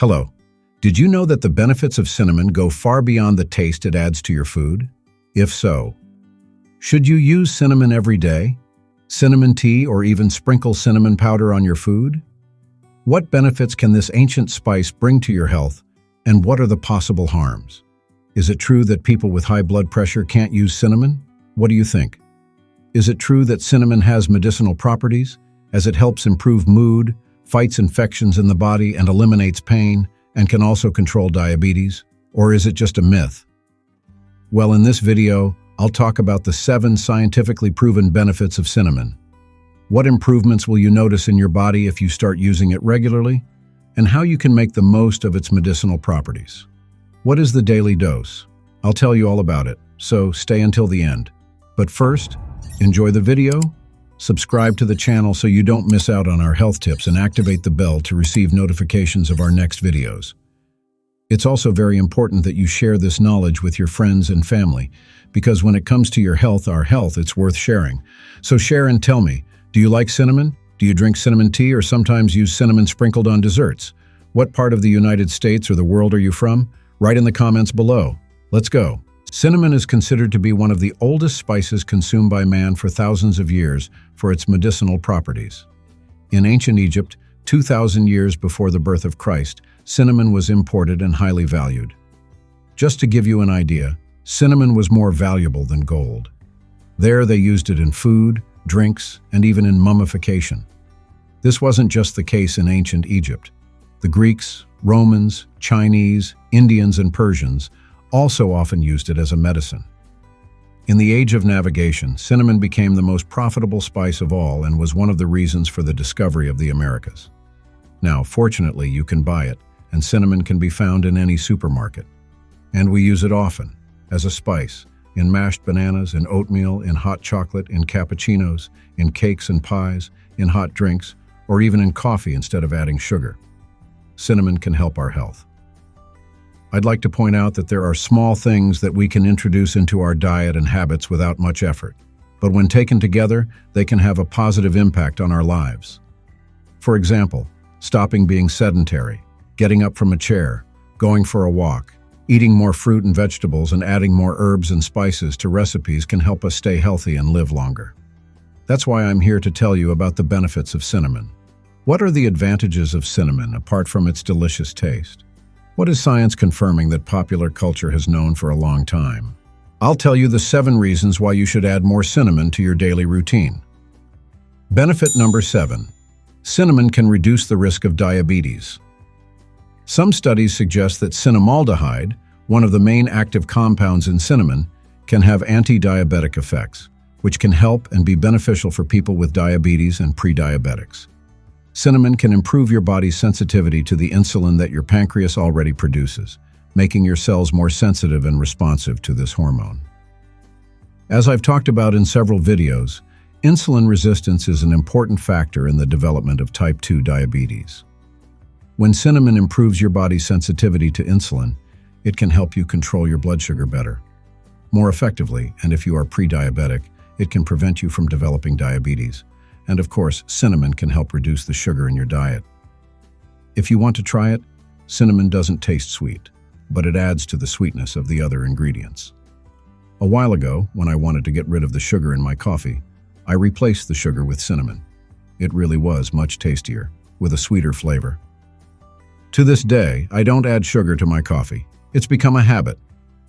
Hello. Did you know that the benefits of cinnamon go far beyond the taste it adds to your food? If so, should you use cinnamon every day? Cinnamon tea or even sprinkle cinnamon powder on your food? What benefits can this ancient spice bring to your health, and what are the possible harms? Is it true that people with high blood pressure can't use cinnamon? What do you think? Is it true that cinnamon has medicinal properties, as it helps improve mood, fights infections in the body, and eliminates pain, and can also control diabetes? Or is it just a myth? Well, in this video, I'll talk about the 7 scientifically proven benefits of cinnamon. What improvements will you notice in your body if you start using it regularly? And how you can make the most of its medicinal properties. What is the daily dose? I'll tell you all about it, so stay until the end. But first, enjoy the video, subscribe to the channel so you don't miss out on our health tips, and activate the bell to receive notifications of our next videos. It's also very important that you share this knowledge with your friends and family, because when it comes to your health, our health, it's worth sharing. So share and tell me, do you like cinnamon? Do you drink cinnamon tea or sometimes use cinnamon sprinkled on desserts? What part of the United States or the world are you from? Write in the comments below. Let's go. Cinnamon is considered to be one of the oldest spices consumed by man for thousands of years for its medicinal properties. In ancient Egypt, 2,000 years before the birth of Christ, cinnamon was imported and highly valued. Just to give you an idea, cinnamon was more valuable than gold. There they used it in food, drinks, and even in mummification. This wasn't just the case in ancient Egypt. The Greeks, Romans, Chinese, Indians, and Persians also often used it as a medicine. In the age of navigation, cinnamon became the most profitable spice of all and was one of the reasons for the discovery of the Americas. Now, fortunately, you can buy it, and cinnamon can be found in any supermarket. And we use it often, as a spice, in mashed bananas, in oatmeal, in hot chocolate, in cappuccinos, in cakes and pies, in hot drinks, or even in coffee instead of adding sugar. Cinnamon can help our health. I'd like to point out that there are small things that we can introduce into our diet and habits without much effort, but when taken together, they can have a positive impact on our lives. For example, stopping being sedentary, getting up from a chair, going for a walk, eating more fruit and vegetables, and adding more herbs and spices to recipes can help us stay healthy and live longer. That's why I'm here to tell you about the benefits of cinnamon. What are the advantages of cinnamon apart from its delicious taste? What is science confirming that popular culture has known for a long time? I'll tell you the 7 reasons why you should add more cinnamon to your daily routine. Benefit number 7. Cinnamon can reduce the risk of diabetes. Some studies suggest that cinnamaldehyde, one of the main active compounds in cinnamon, can have anti-diabetic effects, which can help and be beneficial for people with diabetes and pre-diabetics. Cinnamon can improve your body's sensitivity to the insulin that your pancreas already produces, making your cells more sensitive and responsive to this hormone. As I've talked about in several videos, insulin resistance is an important factor in the development of type 2 diabetes. When cinnamon improves your body's sensitivity to insulin, it can help you control your blood sugar better, more effectively, and if you are pre-diabetic, it can prevent you from developing diabetes. And of course, cinnamon can help reduce the sugar in your diet. If you want to try it, cinnamon doesn't taste sweet, but it adds to the sweetness of the other ingredients. A while ago, when I wanted to get rid of the sugar in my coffee, I replaced the sugar with cinnamon. It really was much tastier, with a sweeter flavor. To this day, I don't add sugar to my coffee. It's become a habit.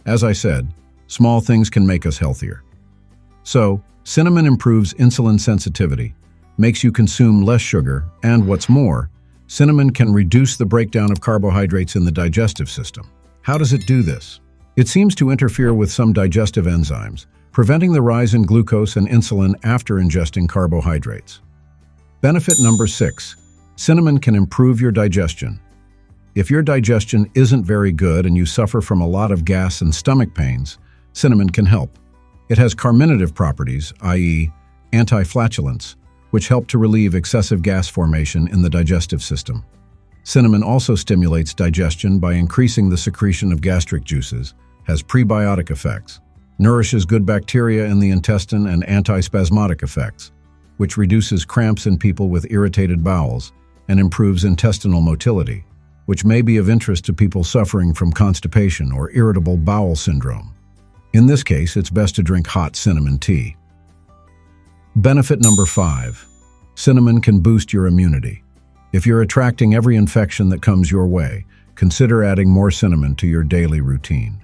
As I said, small things can make us healthier. So, cinnamon improves insulin sensitivity, makes you consume less sugar, and what's more, cinnamon can reduce the breakdown of carbohydrates in the digestive system. How does it do this? It seems to interfere with some digestive enzymes, preventing the rise in glucose and insulin after ingesting carbohydrates. Benefit number 6. Cinnamon can improve your digestion. If your digestion isn't very good and you suffer from a lot of gas and stomach pains, cinnamon can help. It has carminative properties, i.e., anti-flatulence, which help to relieve excessive gas formation in the digestive system. Cinnamon also stimulates digestion by increasing the secretion of gastric juices, has prebiotic effects, nourishes good bacteria in the intestine, and antispasmodic effects, which reduces cramps in people with irritated bowels and improves intestinal motility, which may be of interest to people suffering from constipation or irritable bowel syndrome. In this case, it's best to drink hot cinnamon tea. Benefit number 5. Cinnamon can boost your immunity. If you're attracting every infection that comes your way, consider adding more cinnamon to your daily routine.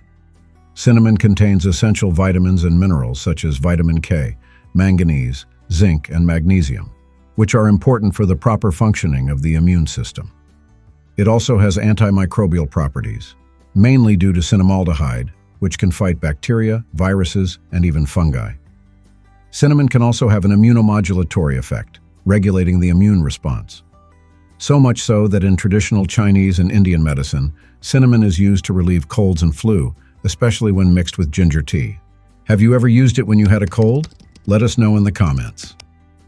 Cinnamon contains essential vitamins and minerals such as vitamin K, manganese, zinc, and magnesium, which are important for the proper functioning of the immune system. It also has antimicrobial properties, mainly due to cinnamaldehyde, which can fight bacteria, viruses, and even fungi. Cinnamon can also have an immunomodulatory effect, regulating the immune response. So much so that in traditional Chinese and Indian medicine, cinnamon is used to relieve colds and flu, especially when mixed with ginger tea. Have you ever used it when you had a cold? Let us know in the comments.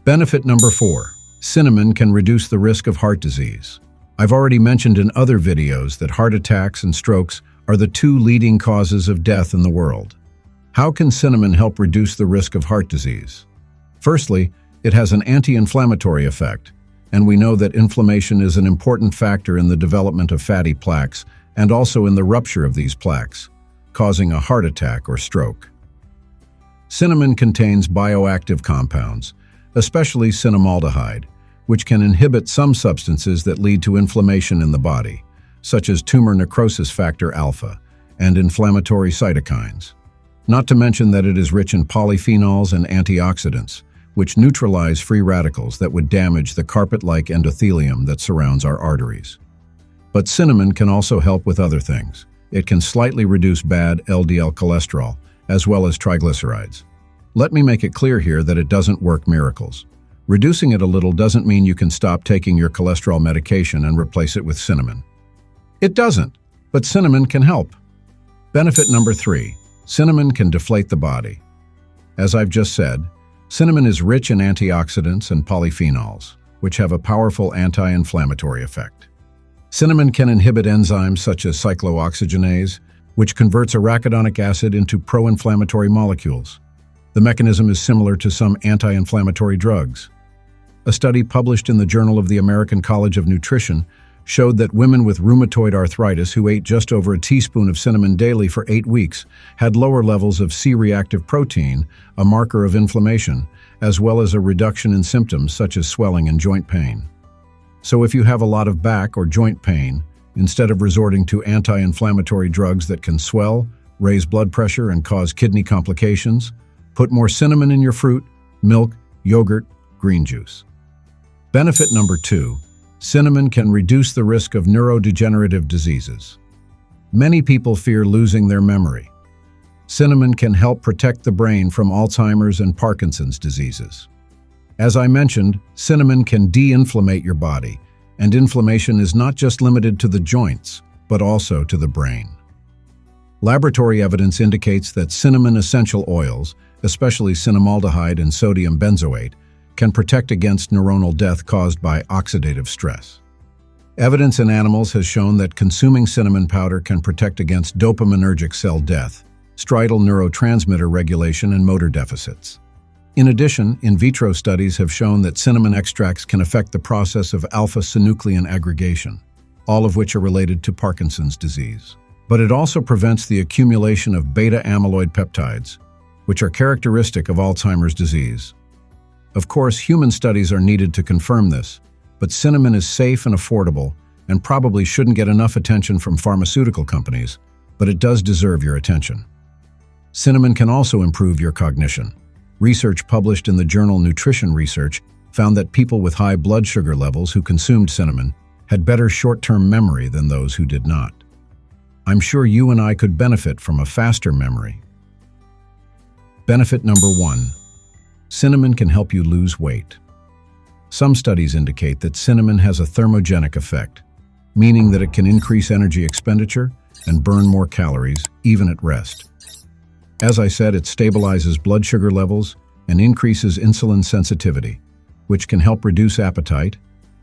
Benefit number 4. Cinnamon can reduce the risk of heart disease. I've already mentioned in other videos that heart attacks and strokes are the 2 leading causes of death in the world. How can cinnamon help reduce the risk of heart disease? Firstly, it has an anti-inflammatory effect, and we know that inflammation is an important factor in the development of fatty plaques and also in the rupture of these plaques, causing a heart attack or stroke. Cinnamon contains bioactive compounds, especially cinnamaldehyde, which can inhibit some substances that lead to inflammation in the body, such as tumor necrosis factor alpha and inflammatory cytokines. Not to mention that it is rich in polyphenols and antioxidants, which neutralize free radicals that would damage the carpet-like endothelium that surrounds our arteries. But cinnamon can also help with other things. It can slightly reduce bad LDL cholesterol, as well as triglycerides. Let me make it clear here that it doesn't work miracles. Reducing it a little doesn't mean you can stop taking your cholesterol medication and replace it with cinnamon. It doesn't, but cinnamon can help. Benefit number 3. Cinnamon can deflate the body. As I've just said, cinnamon is rich in antioxidants and polyphenols, which have a powerful anti-inflammatory effect. Cinnamon can inhibit enzymes such as cyclooxygenase, which converts arachidonic acid into pro-inflammatory molecules. The mechanism is similar to some anti-inflammatory drugs. A study published in the Journal of the American College of Nutrition showed that women with rheumatoid arthritis who ate just over a teaspoon of cinnamon daily for 8 weeks had lower levels of C-reactive protein, a marker of inflammation, as well as a reduction in symptoms such as swelling and joint pain. So if you have a lot of back or joint pain, instead of resorting to anti-inflammatory drugs that can swell, raise blood pressure, and cause kidney complications, put more cinnamon in your fruit, milk, yogurt, green juice. Benefit number 2. Cinnamon can reduce the risk of neurodegenerative diseases. Many people fear losing their memory. Cinnamon can help protect the brain from Alzheimer's and Parkinson's diseases. As I mentioned, cinnamon can de-inflammate your body, and inflammation is not just limited to the joints, but also to the brain. Laboratory evidence indicates that cinnamon essential oils, especially cinnamaldehyde and sodium benzoate, can protect against neuronal death caused by oxidative stress. Evidence in animals has shown that consuming cinnamon powder can protect against dopaminergic cell death, striatal neurotransmitter regulation, and motor deficits. In addition, in vitro studies have shown that cinnamon extracts can affect the process of alpha-synuclein aggregation, all of which are related to Parkinson's disease. But it also prevents the accumulation of beta-amyloid peptides, which are characteristic of Alzheimer's disease. Of course, human studies are needed to confirm this, but cinnamon is safe and affordable and probably shouldn't get enough attention from pharmaceutical companies, but it does deserve your attention. Cinnamon can also improve your cognition. Research published in the journal Nutrition Research found that people with high blood sugar levels who consumed cinnamon had better short-term memory than those who did not. I'm sure you and I could benefit from a faster memory. Benefit number 1. Cinnamon can help you lose weight. Some studies indicate that cinnamon has a thermogenic effect, meaning that it can increase energy expenditure and burn more calories, even at rest. As I said, it stabilizes blood sugar levels and increases insulin sensitivity, which can help reduce appetite,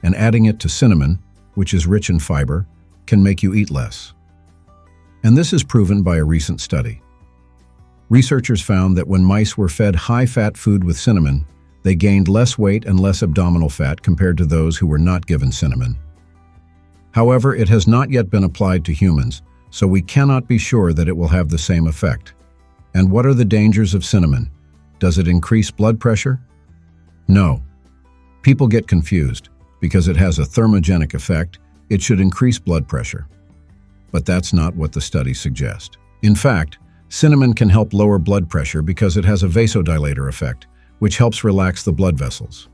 and adding it to cinnamon, which is rich in fiber, can make you eat less. And this is proven by a recent study. Researchers found that when mice were fed high-fat food with cinnamon, they gained less weight and less abdominal fat compared to those who were not given cinnamon. However, it has not yet been applied to humans, so we cannot be sure that it will have the same effect. And what are the dangers of cinnamon? Does it increase blood pressure? No. People get confused. Because it has a thermogenic effect, it should increase blood pressure. But that's not what the studies suggest. In fact, cinnamon can help lower blood pressure because it has a vasodilator effect, which helps relax the blood vessels.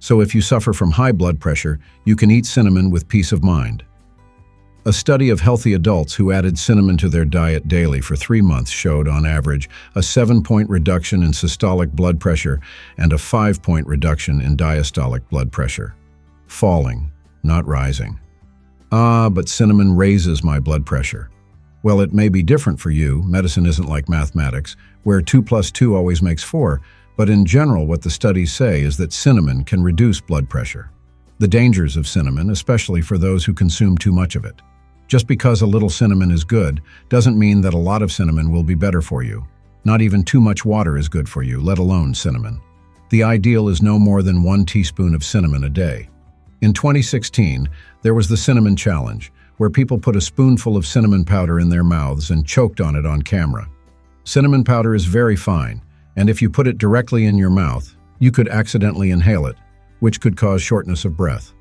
So if you suffer from high blood pressure, you can eat cinnamon with peace of mind. A study of healthy adults who added cinnamon to their diet daily for 3 months showed, on average, a 7-point reduction in systolic blood pressure and a 5-point reduction in diastolic blood pressure. Falling, not rising. But cinnamon raises my blood pressure. Well, it may be different for you. Medicine isn't like mathematics, where 2 plus 2 always makes 4, but in general what the studies say is that cinnamon can reduce blood pressure. The dangers of cinnamon, especially for those who consume too much of it. Just because a little cinnamon is good, doesn't mean that a lot of cinnamon will be better for you. Not even too much water is good for you, let alone cinnamon. The ideal is no more than 1 teaspoon of cinnamon a day. In 2016, there was the Cinnamon Challenge, where people put a spoonful of cinnamon powder in their mouths and choked on it on camera. Cinnamon powder is very fine, and if you put it directly in your mouth, you could accidentally inhale it, which could cause shortness of breath.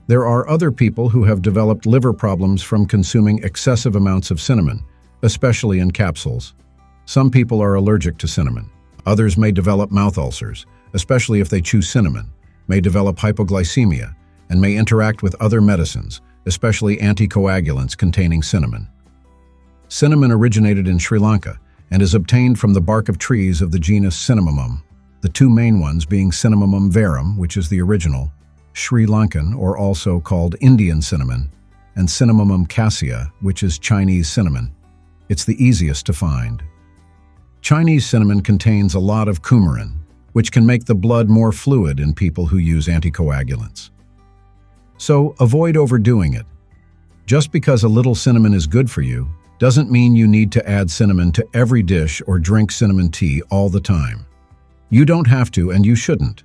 There are other people who have developed liver problems from consuming excessive amounts of cinnamon, especially in capsules. Some people are allergic to cinnamon. Others may develop mouth ulcers, especially if they chew cinnamon, may develop hypoglycemia, and may interact with other medicines, especially anticoagulants containing cinnamon. Cinnamon originated in Sri Lanka and is obtained from the bark of trees of the genus Cinnamomum, the 2 main ones being Cinnamomum verum, which is the original, Sri Lankan, or also called Indian cinnamon, and Cinnamomum cassia, which is Chinese cinnamon. It's the easiest to find. Chinese cinnamon contains a lot of coumarin, which can make the blood more fluid in people who use anticoagulants. So avoid overdoing it. Just because a little cinnamon is good for you, doesn't mean you need to add cinnamon to every dish or drink cinnamon tea all the time. You don't have to, and you shouldn't.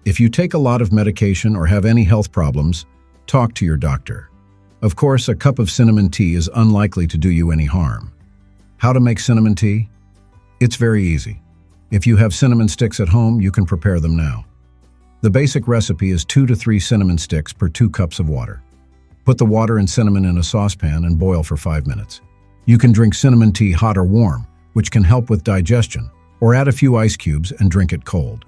If you take a lot of medication or have any health problems, talk to your doctor. Of course, a cup of cinnamon tea is unlikely to do you any harm. How to make cinnamon tea? It's very easy. If you have cinnamon sticks at home, you can prepare them now. The basic recipe is 2 to 3 cinnamon sticks per 2 cups of water. Put the water and cinnamon in a saucepan and boil for 5 minutes. You can drink cinnamon tea hot or warm, which can help with digestion, or add a few ice cubes and drink it cold.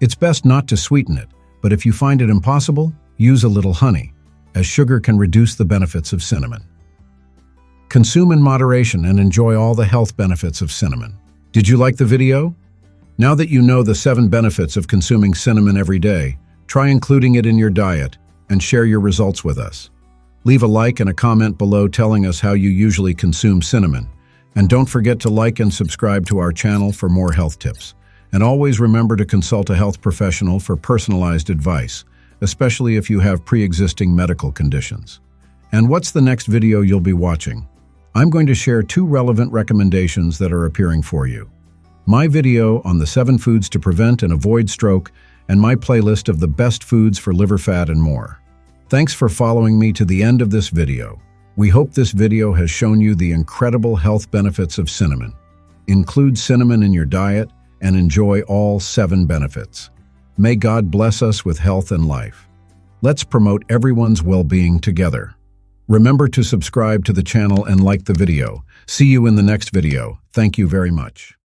It's best not to sweeten it, but if you find it impossible, use a little honey, as sugar can reduce the benefits of cinnamon. Consume in moderation and enjoy all the health benefits of cinnamon. Did you like the video? Now that you know the 7 benefits of consuming cinnamon every day, try including it in your diet and share your results with us. Leave a like and a comment below telling us how you usually consume cinnamon. And don't forget to like and subscribe to our channel for more health tips. And always remember to consult a health professional for personalized advice, especially if you have pre-existing medical conditions. And what's the next video you'll be watching? I'm going to share 2 relevant recommendations that are appearing for you. My video on the 7 foods to prevent and avoid stroke, and my playlist of the best foods for liver fat and more. Thanks for following me to the end of this video. We hope this video has shown you the incredible health benefits of cinnamon. Include cinnamon in your diet and enjoy all 7 benefits. May God bless us with health and life. Let's promote everyone's well-being together. Remember to subscribe to the channel and like the video. See you in the next video. Thank you very much.